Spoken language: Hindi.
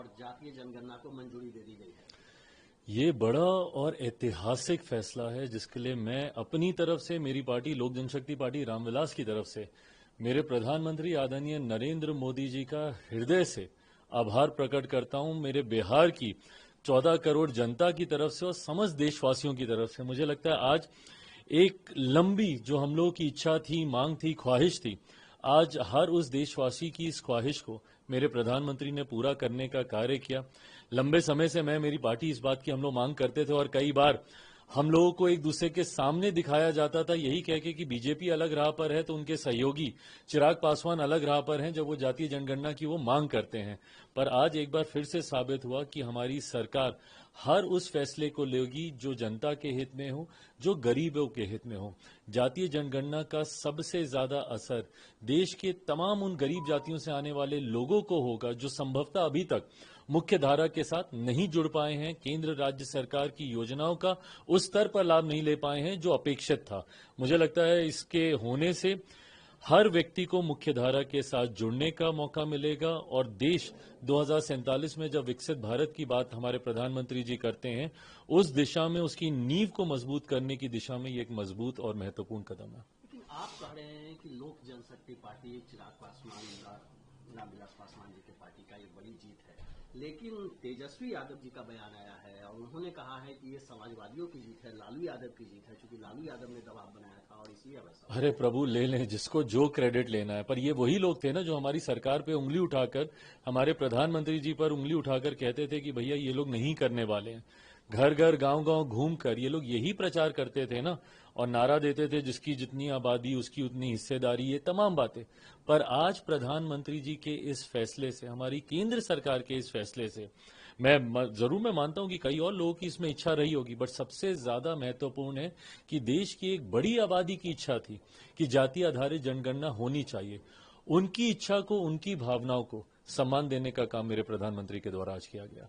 और जातीय जनगणना को मंजूरी दे दी गई है। ये बड़ा और ऐतिहासिक फैसला है जिसके लिए मैं अपनी तरफ से, मेरी पार्टी लोक जनशक्ति पार्टी रामविलास की तरफ से मेरे प्रधानमंत्री आदरणीय नरेंद्र मोदी जी का हृदय से आभार प्रकट करता हूं। मेरे बिहार की 14 करोड़ जनता की तरफ से और समस्त देशवासियों की तरफ से मुझे लगता है आज एक लंबी जो हम लोगों की इच्छा थी, मांग थी, ख्वाहिश थी, आज हर उस देशवासी की इस ख्वाहिश को मेरे प्रधानमंत्री ने पूरा करने का कार्य किया। लंबे समय से मेरी पार्टी इस बात की हम लोग मांग करते थे और कई बार हम लोगों को एक दूसरे के सामने दिखाया जाता था यही कह के कि बीजेपी अलग राह पर है तो उनके सहयोगी चिराग पासवान अलग राह पर हैं जब वो जातीय जनगणना की वो मांग करते हैं। पर आज एक बार फिर से साबित हुआ कि हमारी सरकार हर उस फैसले को लेगी जो जनता के हित में हो, जो गरीबों के हित में हो। जातीय जनगणना का सबसे ज्यादा असर देश के तमाम उन गरीब जातियों से आने वाले लोगों को होगा जो संभवतः अभी तक मुख्य धारा के साथ नहीं जुड़ पाए हैं, केंद्र राज्य सरकार की योजनाओं का उस स्तर पर लाभ नहीं ले पाए हैं जो अपेक्षित था। मुझे लगता है इसके होने से हर व्यक्ति को मुख्य धारा के साथ जुड़ने का मौका मिलेगा और देश 2047 में जब विकसित भारत की बात हमारे प्रधानमंत्री जी करते हैं, उस दिशा में उसकी नींव को मजबूत करने की दिशा में ये एक मजबूत और महत्वपूर्ण कदम है। लेकिन आप कह रहे हैं कि लोक जनशक्ति पार्टी चिराग पासवान, रामविलास पासवान जी की पार्टी का ये बड़ी जीत है, लेकिन तेजस्वी यादव जी का बयान आया है और उन्होंने कहा है कि ये समाजवादियों की जीत है, लालू यादव की जीत है, क्योंकि लालू यादव ने दबाव बनाया था और इसलिए वैसा। अरे प्रभु, ले लें जिसको जो क्रेडिट लेना है, पर ये वही लोग थे ना जो हमारी सरकार पे उंगली उठाकर, हमारे प्रधानमंत्री जी पर उंगली उठाकर कहते थे कि भैया ये लोग नहीं करने वाले हैं। घर घर गांव गांव घूमकर ये लोग यही प्रचार करते थे ना और नारा देते थे जिसकी जितनी आबादी उसकी उतनी हिस्सेदारी, ये तमाम बातें। पर आज प्रधानमंत्री जी के इस फैसले से, हमारी केंद्र सरकार के इस फैसले से मैं मानता हूं कि कई और लोगों की इसमें इच्छा रही होगी, बट सबसे ज्यादा महत्वपूर्ण है कि देश की एक बड़ी आबादी की इच्छा थी कि जाति आधारित जनगणना होनी चाहिए। उनकी इच्छा को, उनकी भावनाओं को सम्मान देने का काम मेरे प्रधानमंत्री के द्वारा आज किया गया।